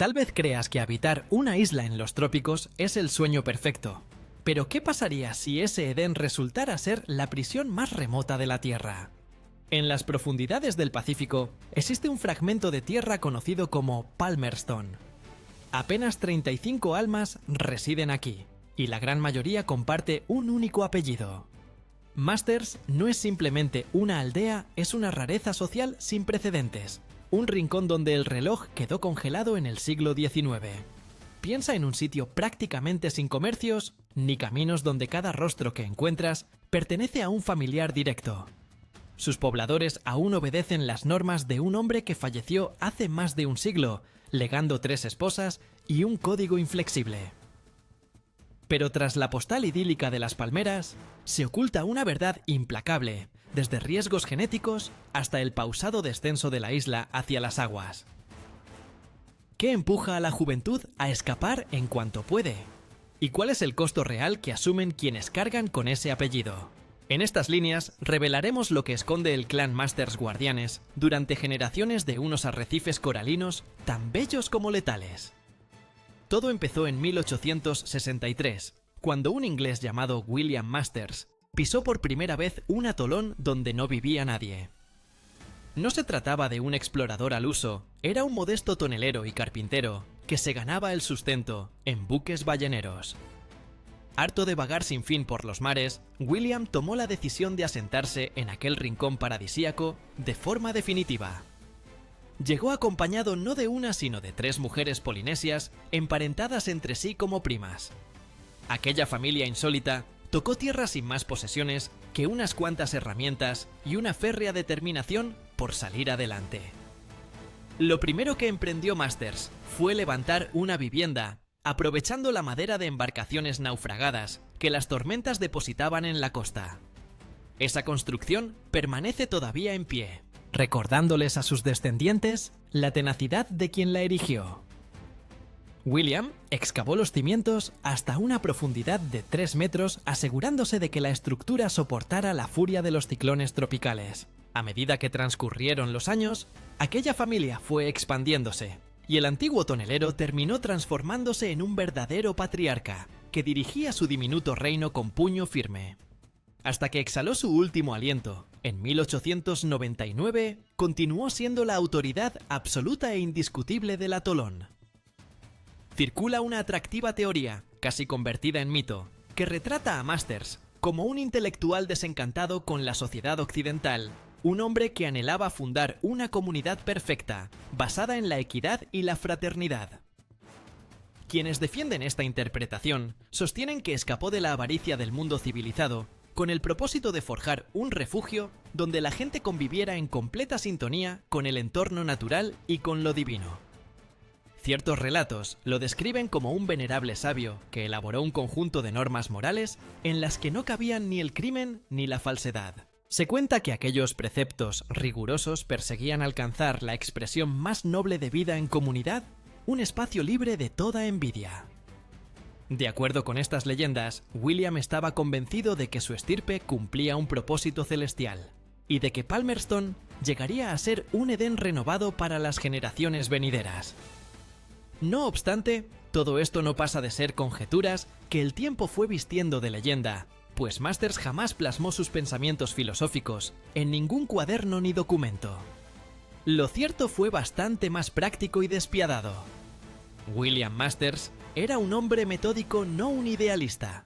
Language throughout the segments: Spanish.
Tal vez creas que habitar una isla en los trópicos es el sueño perfecto. Pero ¿qué pasaría si ese Edén resultara ser la prisión más remota de la Tierra? En las profundidades del Pacífico existe un fragmento de tierra conocido como Palmerston. Apenas 35 almas residen aquí, y la gran mayoría comparte un único apellido. Masters no es simplemente una aldea, es una rareza social sin precedentes. Un rincón donde el reloj quedó congelado en el siglo XIX. Piensa en un sitio prácticamente sin comercios, ni caminos donde cada rostro que encuentras pertenece a un familiar directo. Sus pobladores aún obedecen las normas de un hombre que falleció hace más de un siglo, legando 3 esposas y un código inflexible. Pero tras la postal idílica de las palmeras, se oculta una verdad implacable, desde riesgos genéticos hasta el pausado descenso de la isla hacia las aguas. ¿Qué empuja a la juventud a escapar en cuanto puede? ¿Y cuál es el costo real que asumen quienes cargan con ese apellido? En estas líneas revelaremos lo que esconde el clan Masters Guardianes durante generaciones de unos arrecifes coralinos tan bellos como letales. Todo empezó en 1863, cuando un inglés llamado William Masters pisó por primera vez un atolón donde no vivía nadie. No se trataba de un explorador al uso, era un modesto tonelero y carpintero que se ganaba el sustento en buques balleneros. Harto de vagar sin fin por los mares, William tomó la decisión de asentarse en aquel rincón paradisíaco de forma definitiva. Llegó acompañado no de una sino de 3 mujeres polinesias emparentadas entre sí como primas. Aquella familia insólita tocó tierra sin más posesiones que unas cuantas herramientas y una férrea determinación por salir adelante. Lo primero que emprendió Masters fue levantar una vivienda, aprovechando la madera de embarcaciones naufragadas que las tormentas depositaban en la costa. Esa construcción permanece todavía en pie, recordándoles a sus descendientes la tenacidad de quien la erigió. William excavó los cimientos hasta una profundidad de 3 metros, asegurándose de que la estructura soportara la furia de los ciclones tropicales. A medida que transcurrieron los años, aquella familia fue expandiéndose, y el antiguo tonelero terminó transformándose en un verdadero patriarca, que dirigía su diminuto reino con puño firme. Hasta que exhaló su último aliento, en 1899, continuó siendo la autoridad absoluta e indiscutible del atolón. Circula una atractiva teoría, casi convertida en mito, que retrata a Masters como un intelectual desencantado con la sociedad occidental, un hombre que anhelaba fundar una comunidad perfecta, basada en la equidad y la fraternidad. Quienes defienden esta interpretación sostienen que escapó de la avaricia del mundo civilizado con el propósito de forjar un refugio donde la gente conviviera en completa sintonía con el entorno natural y con lo divino. Ciertos relatos lo describen como un venerable sabio que elaboró un conjunto de normas morales en las que no cabían ni el crimen ni la falsedad. Se cuenta que aquellos preceptos rigurosos perseguían alcanzar la expresión más noble de vida en comunidad, un espacio libre de toda envidia. De acuerdo con estas leyendas, William estaba convencido de que su estirpe cumplía un propósito celestial, y de que Palmerston llegaría a ser un Edén renovado para las generaciones venideras. No obstante, todo esto no pasa de ser conjeturas que el tiempo fue vistiendo de leyenda, pues Masters jamás plasmó sus pensamientos filosóficos en ningún cuaderno ni documento. Lo cierto fue bastante más práctico y despiadado. William Masters era un hombre metódico, no un idealista.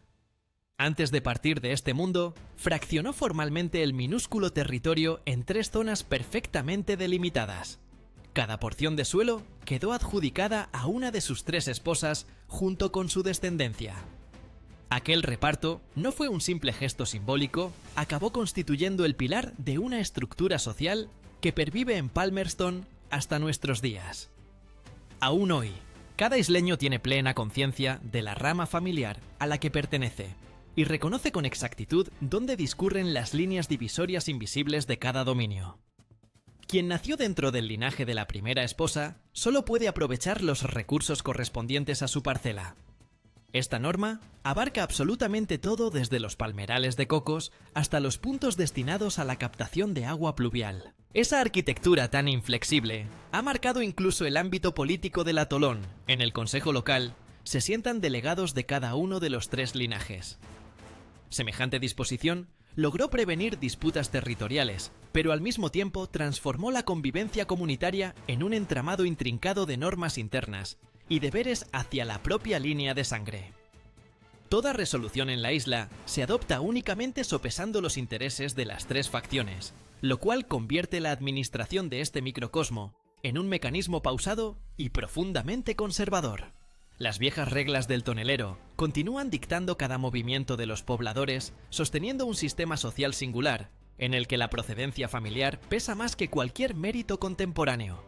Antes de partir de este mundo, fraccionó formalmente el minúsculo territorio en 3 zonas perfectamente delimitadas. Cada porción de suelo quedó adjudicada a una de sus 3 esposas junto con su descendencia. Aquel reparto no fue un simple gesto simbólico, acabó constituyendo el pilar de una estructura social que pervive en Palmerston hasta nuestros días. Aún hoy, cada isleño tiene plena conciencia de la rama familiar a la que pertenece y reconoce con exactitud dónde discurren las líneas divisorias invisibles de cada dominio. Quien nació dentro del linaje de la primera esposa solo puede aprovechar los recursos correspondientes a su parcela. Esta norma abarca absolutamente todo desde los palmerales de cocos hasta los puntos destinados a la captación de agua pluvial. Esa arquitectura tan inflexible ha marcado incluso el ámbito político del atolón. En el consejo local se sientan delegados de cada uno de los 3 linajes. Semejante disposición logró prevenir disputas territoriales, pero al mismo tiempo transformó la convivencia comunitaria en un entramado intrincado de normas internas y deberes hacia la propia línea de sangre. Toda resolución en la isla se adopta únicamente sopesando los intereses de las 3 facciones, lo cual convierte la administración de este microcosmo en un mecanismo pausado y profundamente conservador. Las viejas reglas del tonelero continúan dictando cada movimiento de los pobladores, sosteniendo un sistema social singular, en el que la procedencia familiar pesa más que cualquier mérito contemporáneo.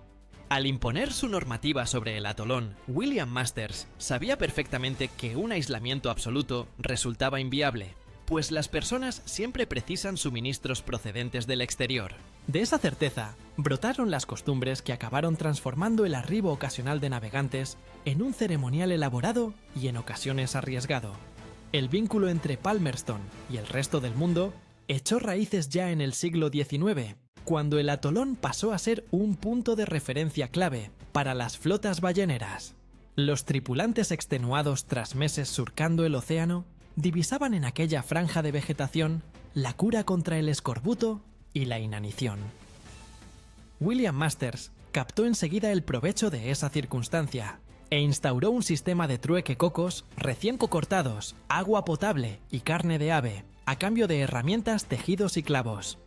Al imponer su normativa sobre el atolón, William Masters sabía perfectamente que un aislamiento absoluto resultaba inviable, pues las personas siempre precisan suministros procedentes del exterior. De esa certeza, brotaron las costumbres que acabaron transformando el arribo ocasional de navegantes en un ceremonial elaborado y en ocasiones arriesgado. El vínculo entre Palmerston y el resto del mundo echó raíces ya en el siglo XIX, cuando el atolón pasó a ser un punto de referencia clave para las flotas balleneras. Los tripulantes extenuados tras meses surcando el océano divisaban en aquella franja de vegetación la cura contra el escorbuto y la inanición. William Masters captó enseguida el provecho de esa circunstancia e instauró un sistema de trueque cocos recién cortados, agua potable y carne de ave, a cambio de herramientas, tejidos y clavos.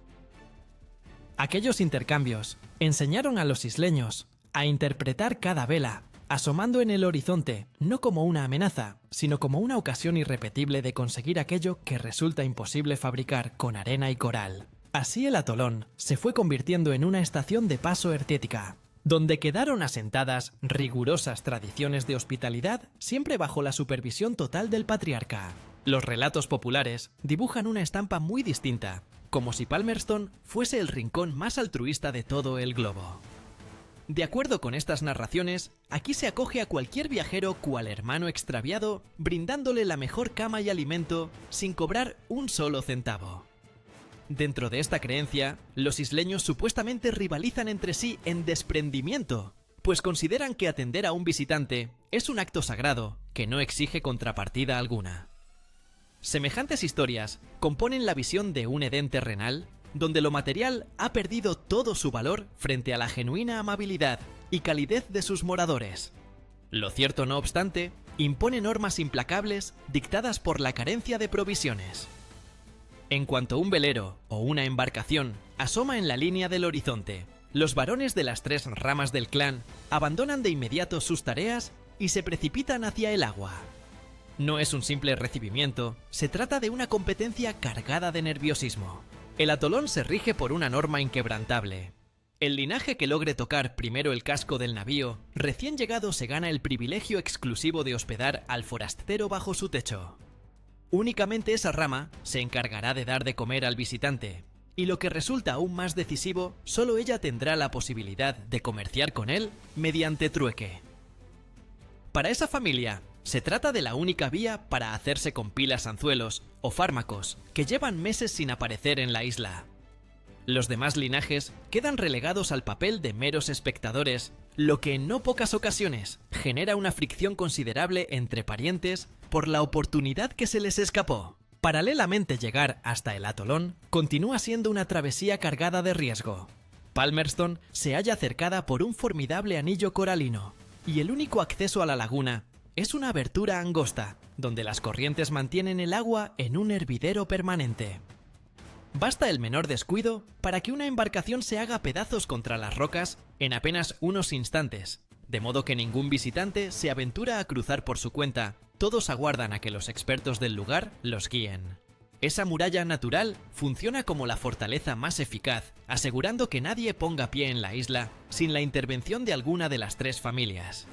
Aquellos intercambios enseñaron a los isleños a interpretar cada vela, asomando en el horizonte no como una amenaza, sino como una ocasión irrepetible de conseguir aquello que resulta imposible fabricar con arena y coral. Así el atolón se fue convirtiendo en una estación de paso hertética, donde quedaron asentadas rigurosas tradiciones de hospitalidad siempre bajo la supervisión total del patriarca. Los relatos populares dibujan una estampa muy distinta, como si Palmerston fuese el rincón más altruista de todo el globo. De acuerdo con estas narraciones, aquí se acoge a cualquier viajero cual hermano extraviado, brindándole la mejor cama y alimento sin cobrar un solo centavo. Dentro de esta creencia, los isleños supuestamente rivalizan entre sí en desprendimiento, pues consideran que atender a un visitante es un acto sagrado que no exige contrapartida alguna. Semejantes historias componen la visión de un Edén terrenal, donde lo material ha perdido todo su valor frente a la genuina amabilidad y calidez de sus moradores. Lo cierto, no obstante, impone normas implacables dictadas por la carencia de provisiones. En cuanto un velero o una embarcación asoma en la línea del horizonte, los varones de las 3 ramas del clan abandonan de inmediato sus tareas y se precipitan hacia el agua. No es un simple recibimiento, se trata de una competencia cargada de nerviosismo. El atolón se rige por una norma inquebrantable. El linaje que logre tocar primero el casco del navío, recién llegado, se gana el privilegio exclusivo de hospedar al forastero bajo su techo. Únicamente esa rama se encargará de dar de comer al visitante, y lo que resulta aún más decisivo, solo ella tendrá la posibilidad de comerciar con él mediante trueque. Para esa familia, se trata de la única vía para hacerse con pilas, anzuelos o fármacos que llevan meses sin aparecer en la isla. Los demás linajes quedan relegados al papel de meros espectadores, lo que en no pocas ocasiones genera una fricción considerable entre parientes por la oportunidad que se les escapó. Paralelamente, llegar hasta el atolón continúa siendo una travesía cargada de riesgo. Palmerston se halla cercada por un formidable anillo coralino, y el único acceso a la laguna es una abertura angosta, donde las corrientes mantienen el agua en un hervidero permanente. Basta el menor descuido para que una embarcación se haga pedazos contra las rocas en apenas unos instantes, de modo que ningún visitante se aventura a cruzar por su cuenta. Todos aguardan a que los expertos del lugar los guíen. Esa muralla natural funciona como la fortaleza más eficaz, asegurando que nadie ponga pie en la isla sin la intervención de alguna de las 3 familias.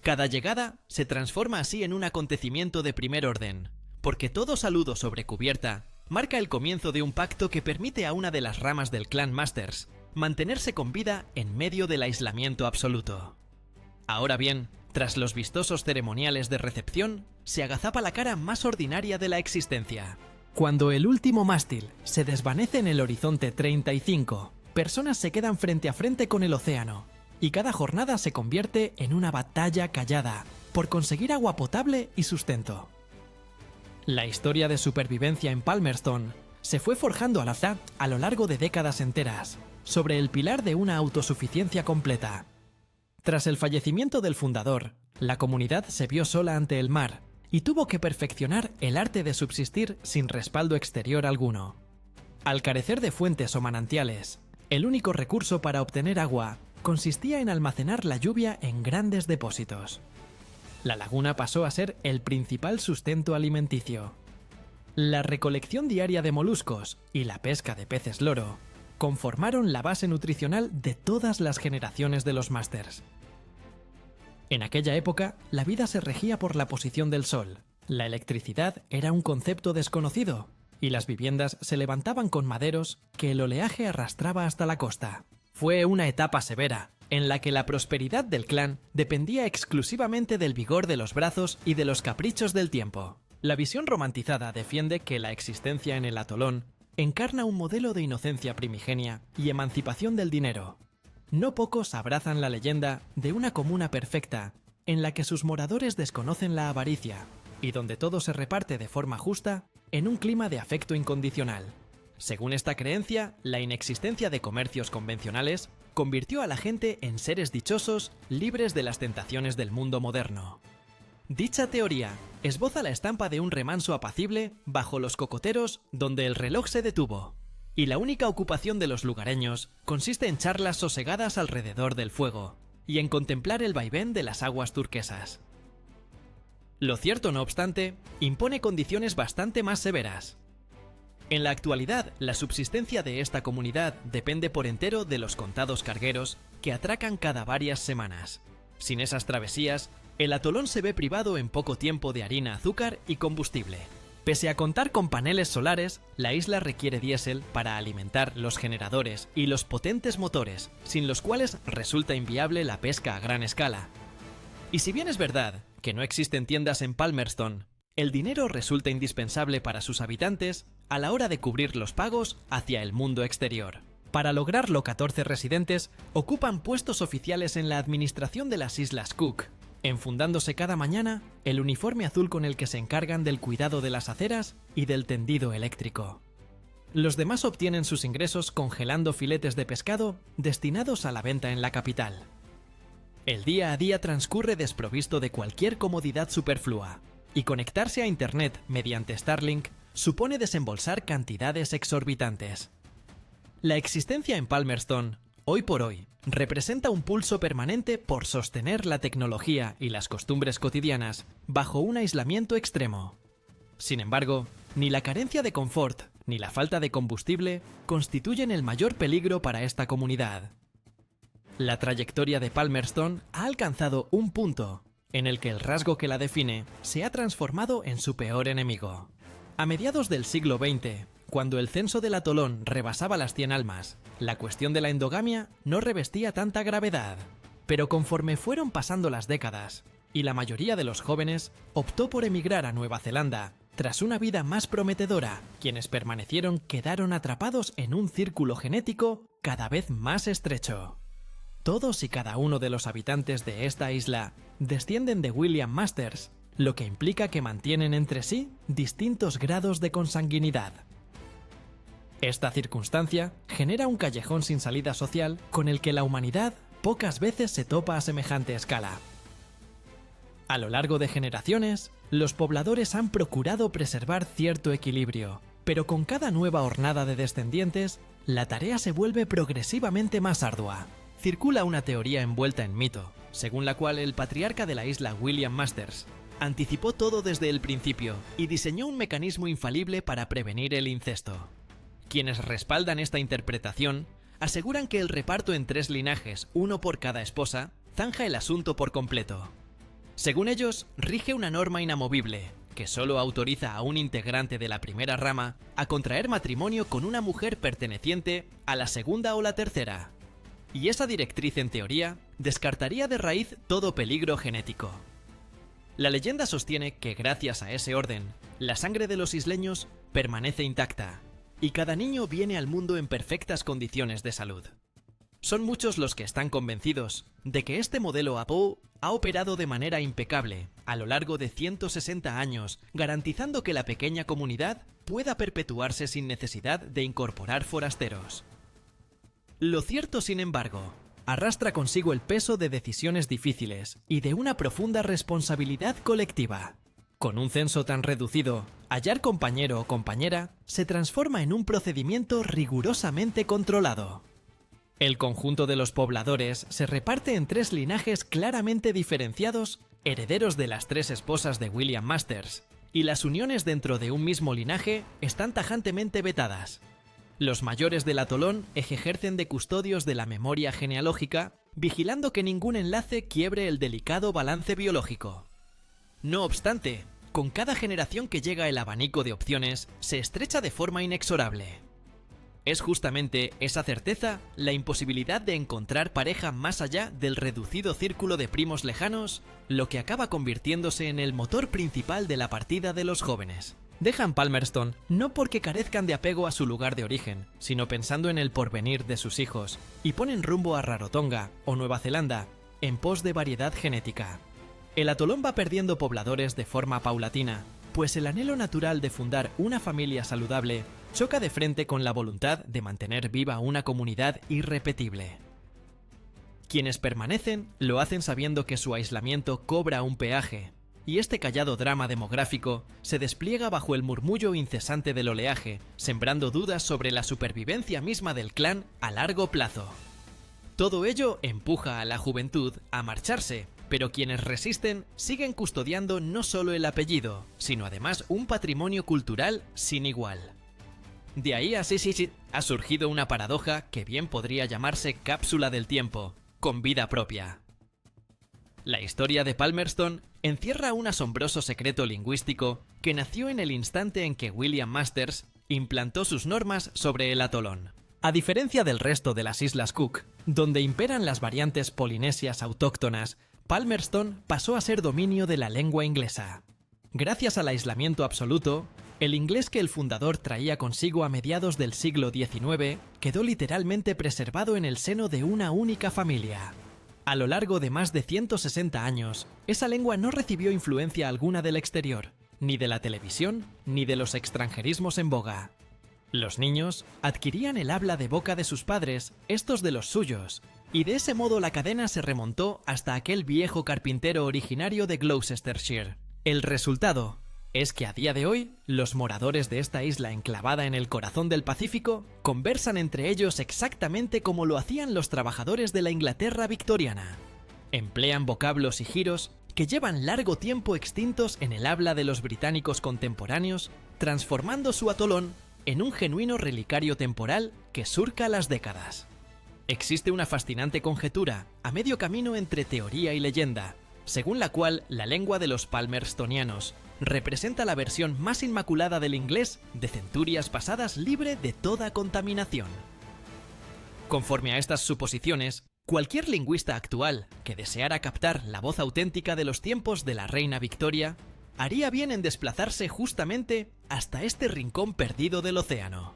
Cada llegada se transforma así en un acontecimiento de primer orden, porque todo saludo sobre cubierta marca el comienzo de un pacto que permite a una de las ramas del clan Masters mantenerse con vida en medio del aislamiento absoluto. Ahora bien, tras los vistosos ceremoniales de recepción, se agazapa la cara más ordinaria de la existencia. Cuando el último mástil se desvanece en el horizonte 35 personas se quedan frente a frente con el océano, y cada jornada se convierte en una batalla callada por conseguir agua potable y sustento. La historia de supervivencia en Palmerston se fue forjando al azar a lo largo de décadas enteras, sobre el pilar de una autosuficiencia completa. Tras el fallecimiento del fundador, la comunidad se vio sola ante el mar y tuvo que perfeccionar el arte de subsistir sin respaldo exterior alguno. Al carecer de fuentes o manantiales, el único recurso para obtener agua consistía en almacenar la lluvia en grandes depósitos. La laguna pasó a ser el principal sustento alimenticio. La recolección diaria de moluscos y la pesca de peces loro conformaron la base nutricional de todas las generaciones de los másters. En aquella época, la vida se regía por la posición del sol. La electricidad era un concepto desconocido, y las viviendas se levantaban con maderos que el oleaje arrastraba hasta la costa. Fue una etapa severa, en la que la prosperidad del clan dependía exclusivamente del vigor de los brazos y de los caprichos del tiempo. La visión romantizada defiende que la existencia en el atolón encarna un modelo de inocencia primigenia y emancipación del dinero. No pocos abrazan la leyenda de una comuna perfecta, en la que sus moradores desconocen la avaricia, y donde todo se reparte de forma justa en un clima de afecto incondicional. Según esta creencia, la inexistencia de comercios convencionales convirtió a la gente en seres dichosos, libres de las tentaciones del mundo moderno. Dicha teoría esboza la estampa de un remanso apacible bajo los cocoteros donde el reloj se detuvo, y la única ocupación de los lugareños consiste en charlas sosegadas alrededor del fuego y en contemplar el vaivén de las aguas turquesas. Lo cierto, no obstante, impone condiciones bastante más severas. En la actualidad, la subsistencia de esta comunidad depende por entero de los contados cargueros que atracan cada varias semanas. Sin esas travesías, el atolón se ve privado en poco tiempo de harina, azúcar y combustible. Pese a contar con paneles solares, la isla requiere diésel para alimentar los generadores y los potentes motores, sin los cuales resulta inviable la pesca a gran escala. Y si bien es verdad que no existen tiendas en Palmerston, el dinero resulta indispensable para sus habitantes a la hora de cubrir los pagos hacia el mundo exterior. Para lograrlo, 14 residentes ocupan puestos oficiales en la administración de las Islas Cook, enfundándose cada mañana el uniforme azul con el que se encargan del cuidado de las aceras y del tendido eléctrico. Los demás obtienen sus ingresos congelando filetes de pescado destinados a la venta en la capital. El día a día transcurre desprovisto de cualquier comodidad superflua, y conectarse a Internet mediante Starlink supone desembolsar cantidades exorbitantes. La existencia en Palmerston, hoy por hoy, representa un pulso permanente por sostener la tecnología y las costumbres cotidianas bajo un aislamiento extremo. Sin embargo, ni la carencia de confort ni la falta de combustible constituyen el mayor peligro para esta comunidad. La trayectoria de Palmerston ha alcanzado un punto en el que el rasgo que la define se ha transformado en su peor enemigo. A mediados del siglo XX, cuando el censo del atolón rebasaba las 100 almas, la cuestión de la endogamia no revestía tanta gravedad. Pero conforme fueron pasando las décadas, y la mayoría de los jóvenes optó por emigrar a Nueva Zelanda, tras una vida más prometedora, quienes permanecieron quedaron atrapados en un círculo genético cada vez más estrecho. Todos y cada uno de los habitantes de esta isla descienden de William Masters, lo que implica que mantienen entre sí distintos grados de consanguinidad. Esta circunstancia genera un callejón sin salida social con el que la humanidad pocas veces se topa a semejante escala. A lo largo de generaciones, los pobladores han procurado preservar cierto equilibrio, pero con cada nueva hornada de descendientes, la tarea se vuelve progresivamente más ardua. Circula una teoría envuelta en mito, según la cual el patriarca de la isla, William Masters, anticipó todo desde el principio y diseñó un mecanismo infalible para prevenir el incesto. Quienes respaldan esta interpretación aseguran que el reparto en 3 linajes, uno por cada esposa, zanja el asunto por completo. Según ellos, rige una norma inamovible, que solo autoriza a un integrante de la primera rama a contraer matrimonio con una mujer perteneciente a la segunda o la tercera. Y esa directriz, en teoría, descartaría de raíz todo peligro genético. La leyenda sostiene que gracias a ese orden, la sangre de los isleños permanece intacta, y cada niño viene al mundo en perfectas condiciones de salud. Son muchos los que están convencidos de que este modelo Apo ha operado de manera impecable a lo largo de 160 años, garantizando que la pequeña comunidad pueda perpetuarse sin necesidad de incorporar forasteros. Lo cierto, sin embargo, arrastra consigo el peso de decisiones difíciles y de una profunda responsabilidad colectiva. Con un censo tan reducido, hallar compañero o compañera se transforma en un procedimiento rigurosamente controlado. El conjunto de los pobladores se reparte en 3 linajes claramente diferenciados, herederos de las 3 esposas de William Masters, y las uniones dentro de un mismo linaje están tajantemente vetadas. Los mayores del atolón ejercen de custodios de la memoria genealógica, vigilando que ningún enlace quiebre el delicado balance biológico. No obstante, con cada generación que llega el abanico de opciones se estrecha de forma inexorable. Es justamente esa certeza la imposibilidad de encontrar pareja más allá del reducido círculo de primos lejanos lo que acaba convirtiéndose en el motor principal de la partida de los jóvenes. Dejan Palmerston no porque carezcan de apego a su lugar de origen, sino pensando en el porvenir de sus hijos, y ponen rumbo a Rarotonga o Nueva Zelanda en pos de variedad genética. El atolón va perdiendo pobladores de forma paulatina, pues el anhelo natural de fundar una familia saludable choca de frente con la voluntad de mantener viva una comunidad irrepetible. Quienes permanecen lo hacen sabiendo que su aislamiento cobra un peaje, y este callado drama demográfico se despliega bajo el murmullo incesante del oleaje, sembrando dudas sobre la supervivencia misma del clan a largo plazo. Todo ello empuja a la juventud a marcharse, pero quienes resisten siguen custodiando no solo el apellido, sino además un patrimonio cultural sin igual. De ahí así ha surgido una paradoja que bien podría llamarse cápsula del tiempo, con vida propia. La historia de Palmerston encierra un asombroso secreto lingüístico que nació en el instante en que William Masters implantó sus normas sobre el atolón. A diferencia del resto de las Islas Cook, donde imperan las variantes polinesias autóctonas, Palmerston pasó a ser dominio de la lengua inglesa. Gracias al aislamiento absoluto, el inglés que el fundador traía consigo a mediados del siglo XIX quedó literalmente preservado en el seno de una única familia. A lo largo de más de 160 años, esa lengua no recibió influencia alguna del exterior, ni de la televisión, ni de los extranjerismos en boga. Los niños adquirían el habla de boca de sus padres, estos de los suyos, y de ese modo la cadena se remontó hasta aquel viejo carpintero originario de Gloucestershire. El resultado es que a día de hoy, los moradores de esta isla enclavada en el corazón del Pacífico conversan entre ellos exactamente como lo hacían los trabajadores de la Inglaterra victoriana. Emplean vocablos y giros que llevan largo tiempo extintos en el habla de los británicos contemporáneos, transformando su atolón en un genuino relicario temporal que surca las décadas. Existe una fascinante conjetura a medio camino entre teoría y leyenda, según la cual la lengua de los palmerstonianos representa la versión más inmaculada del inglés de centurias pasadas libre de toda contaminación. Conforme a estas suposiciones, cualquier lingüista actual que deseara captar la voz auténtica de los tiempos de la reina Victoria haría bien en desplazarse justamente hasta este rincón perdido del océano.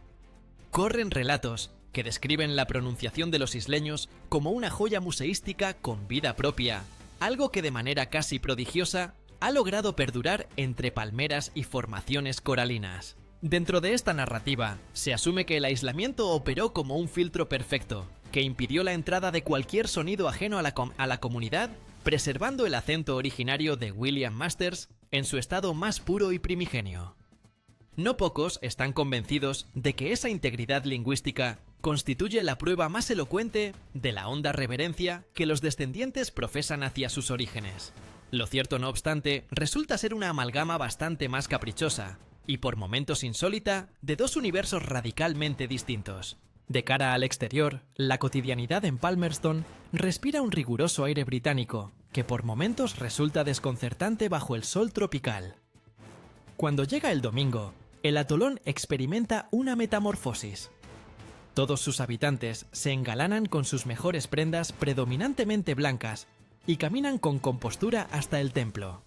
Corren relatos que describen la pronunciación de los isleños como una joya museística con vida propia, algo que de manera casi prodigiosa ha logrado perdurar entre palmeras y formaciones coralinas. Dentro de esta narrativa, se asume que el aislamiento operó como un filtro perfecto, que impidió la entrada de cualquier sonido ajeno a la comunidad, preservando el acento originario de William Masters en su estado más puro y primigenio. No pocos están convencidos de que esa integridad lingüística constituye la prueba más elocuente de la honda reverencia que los descendientes profesan hacia sus orígenes. Lo cierto, no obstante, resulta ser una amalgama bastante más caprichosa, y por momentos insólita, de dos universos radicalmente distintos. De cara al exterior, la cotidianidad en Palmerston respira un riguroso aire británico, que por momentos resulta desconcertante bajo el sol tropical. Cuando llega el domingo, el atolón experimenta una metamorfosis. Todos sus habitantes se engalanan con sus mejores prendas predominantemente blancas y caminan con compostura hasta el templo.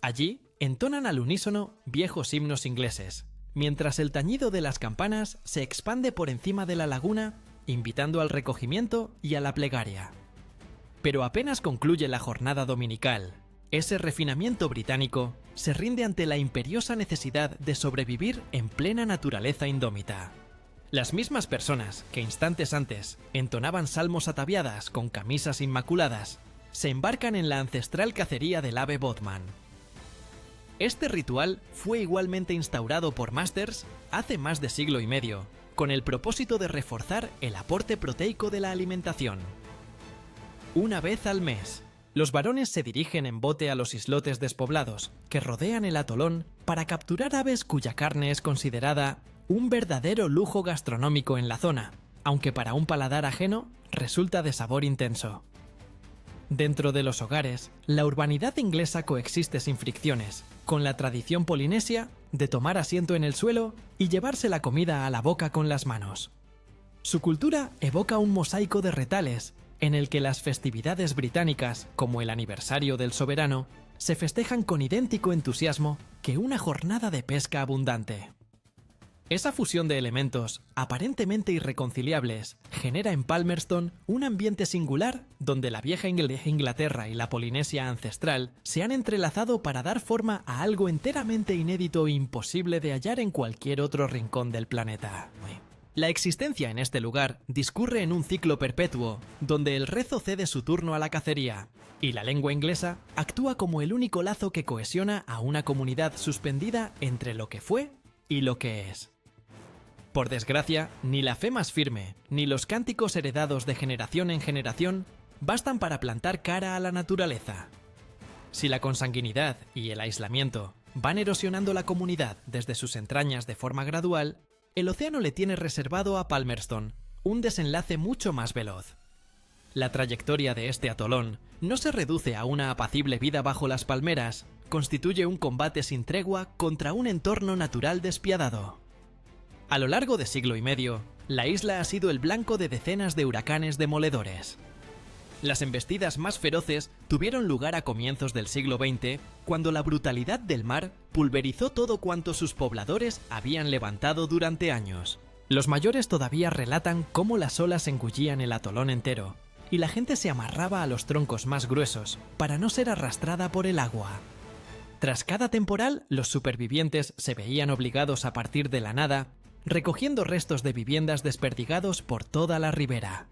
Allí entonan al unísono viejos himnos ingleses, mientras el tañido de las campanas se expande por encima de la laguna, invitando al recogimiento y a la plegaria. Pero apenas concluye la jornada dominical, ese refinamiento británico se rinde ante la imperiosa necesidad de sobrevivir en plena naturaleza indómita. Las mismas personas que instantes antes entonaban salmos ataviadas con camisas inmaculadas, se embarcan en la ancestral cacería del ave Bodman. Este ritual fue igualmente instaurado por Masters hace más de siglo y medio, con el propósito de reforzar el aporte proteico de la alimentación. Una vez al mes, los varones se dirigen en bote a los islotes despoblados que rodean el atolón para capturar aves cuya carne es considerada un verdadero lujo gastronómico en la zona, aunque para un paladar ajeno resulta de sabor intenso. Dentro de los hogares, la urbanidad inglesa coexiste sin fricciones, con la tradición polinesia de tomar asiento en el suelo y llevarse la comida a la boca con las manos. Su cultura evoca un mosaico de retales, en el que las festividades británicas, como el aniversario del soberano, se festejan con idéntico entusiasmo que una jornada de pesca abundante. Esa fusión de elementos, aparentemente irreconciliables, genera en Palmerston un ambiente singular donde la vieja Inglaterra y la Polinesia ancestral se han entrelazado para dar forma a algo enteramente inédito e imposible de hallar en cualquier otro rincón del planeta. La existencia en este lugar discurre en un ciclo perpetuo, donde el rezo cede su turno a la cacería, y la lengua inglesa actúa como el único lazo que cohesiona a una comunidad suspendida entre lo que fue y lo que es. Por desgracia, ni la fe más firme, ni los cánticos heredados de generación en generación bastan para plantar cara a la naturaleza. Si la consanguinidad y el aislamiento van erosionando la comunidad desde sus entrañas de forma gradual, el océano le tiene reservado a Palmerston un desenlace mucho más veloz. La trayectoria de este atolón no se reduce a una apacible vida bajo las palmeras, constituye un combate sin tregua contra un entorno natural despiadado. A lo largo de siglo y medio, la isla ha sido el blanco de decenas de huracanes demoledores. Las embestidas más feroces tuvieron lugar a comienzos del siglo XX, cuando la brutalidad del mar pulverizó todo cuanto sus pobladores habían levantado durante años. Los mayores todavía relatan cómo las olas engullían el atolón entero, y la gente se amarraba a los troncos más gruesos para no ser arrastrada por el agua. Tras cada temporal, los supervivientes se veían obligados a partir de la nada, recogiendo restos de viviendas desperdigados por toda la ribera.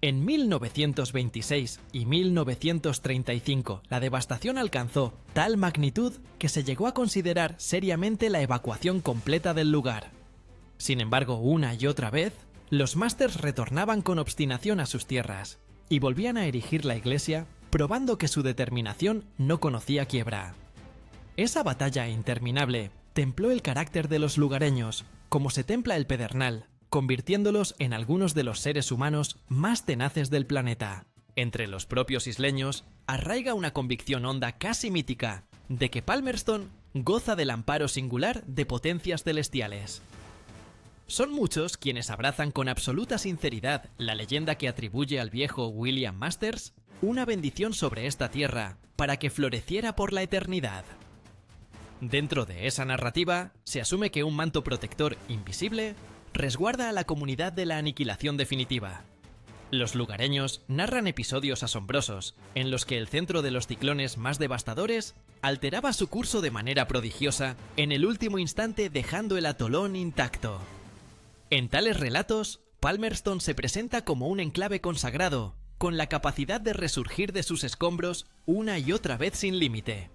En 1926 y 1935, la devastación alcanzó tal magnitud que se llegó a considerar seriamente la evacuación completa del lugar. Sin embargo, una y otra vez, los Masters retornaban con obstinación a sus tierras y volvían a erigir la iglesia, probando que su determinación no conocía quiebra. Esa batalla interminable templó el carácter de los lugareños, como se templa el pedernal, convirtiéndolos en algunos de los seres humanos más tenaces del planeta. Entre los propios isleños arraiga una convicción honda casi mítica de que Palmerston goza del amparo singular de potencias celestiales. Son muchos quienes abrazan con absoluta sinceridad la leyenda que atribuye al viejo William Masters una bendición sobre esta tierra para que floreciera por la eternidad. Dentro de esa narrativa se asume que un manto protector invisible resguarda a la comunidad de la aniquilación definitiva. Los lugareños narran episodios asombrosos en los que el centro de los ciclones más devastadores alteraba su curso de manera prodigiosa en el último instante, dejando el atolón intacto. En tales relatos, Palmerston se presenta como un enclave consagrado, con la capacidad de resurgir de sus escombros una y otra vez sin límite.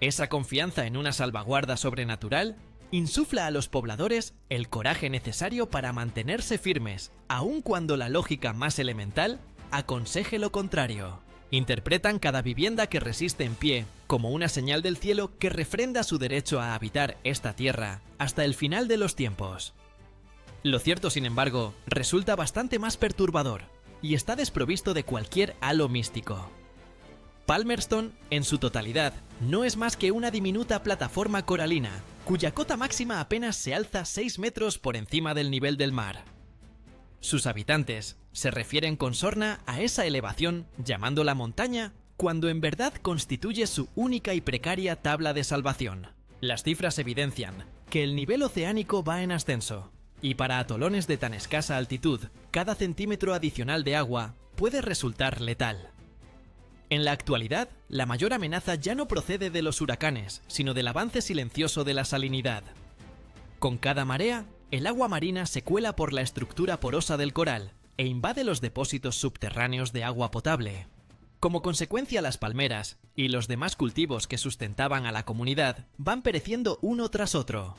Esa confianza en una salvaguarda sobrenatural insufla a los pobladores el coraje necesario para mantenerse firmes, aun cuando la lógica más elemental aconseje lo contrario. Interpretan cada vivienda que resiste en pie como una señal del cielo que refrenda su derecho a habitar esta tierra hasta el final de los tiempos. Lo cierto, sin embargo, resulta bastante más perturbador y está desprovisto de cualquier halo místico. Palmerston, en su totalidad, no es más que una diminuta plataforma coralina, cuya cota máxima apenas se alza 6 metros por encima del nivel del mar. Sus habitantes se refieren con sorna a esa elevación llamándola montaña, cuando en verdad constituye su única y precaria tabla de salvación. Las cifras evidencian que el nivel oceánico va en ascenso, y para atolones de tan escasa altitud, cada centímetro adicional de agua puede resultar letal. En la actualidad, la mayor amenaza ya no procede de los huracanes, sino del avance silencioso de la salinidad. Con cada marea, el agua marina se cuela por la estructura porosa del coral e invade los depósitos subterráneos de agua potable. Como consecuencia, las palmeras y los demás cultivos que sustentaban a la comunidad van pereciendo uno tras otro.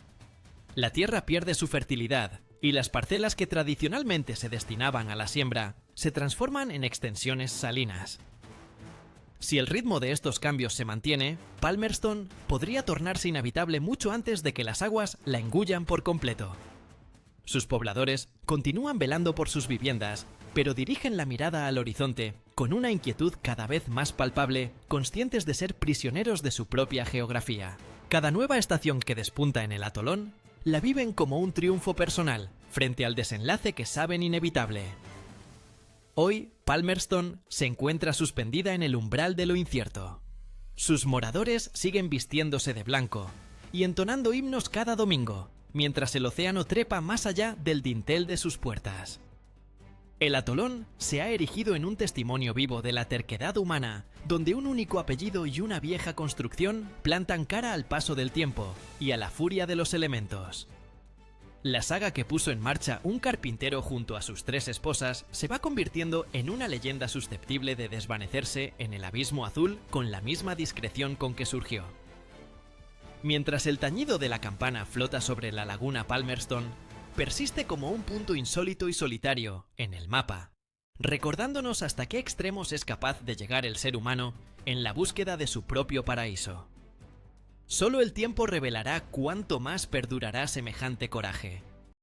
La tierra pierde su fertilidad y las parcelas que tradicionalmente se destinaban a la siembra se transforman en extensiones salinas. Si el ritmo de estos cambios se mantiene, Palmerston podría tornarse inhabitable mucho antes de que las aguas la engullan por completo. Sus pobladores continúan velando por sus viviendas, pero dirigen la mirada al horizonte con una inquietud cada vez más palpable, conscientes de ser prisioneros de su propia geografía. Cada nueva estación que despunta en el atolón la viven como un triunfo personal frente al desenlace que saben inevitable. Hoy, Palmerston se encuentra suspendida en el umbral de lo incierto. Sus moradores siguen vistiéndose de blanco y entonando himnos cada domingo, mientras el océano trepa más allá del dintel de sus puertas. El atolón se ha erigido en un testimonio vivo de la terquedad humana, donde un único apellido y una vieja construcción plantan cara al paso del tiempo y a la furia de los elementos. La saga que puso en marcha un carpintero junto a sus 3 esposas se va convirtiendo en una leyenda susceptible de desvanecerse en el abismo azul con la misma discreción con que surgió. Mientras el tañido de la campana flota sobre la laguna Palmerston, persiste como un punto insólito y solitario en el mapa, recordándonos hasta qué extremos es capaz de llegar el ser humano en la búsqueda de su propio paraíso. Solo el tiempo revelará cuánto más perdurará semejante coraje.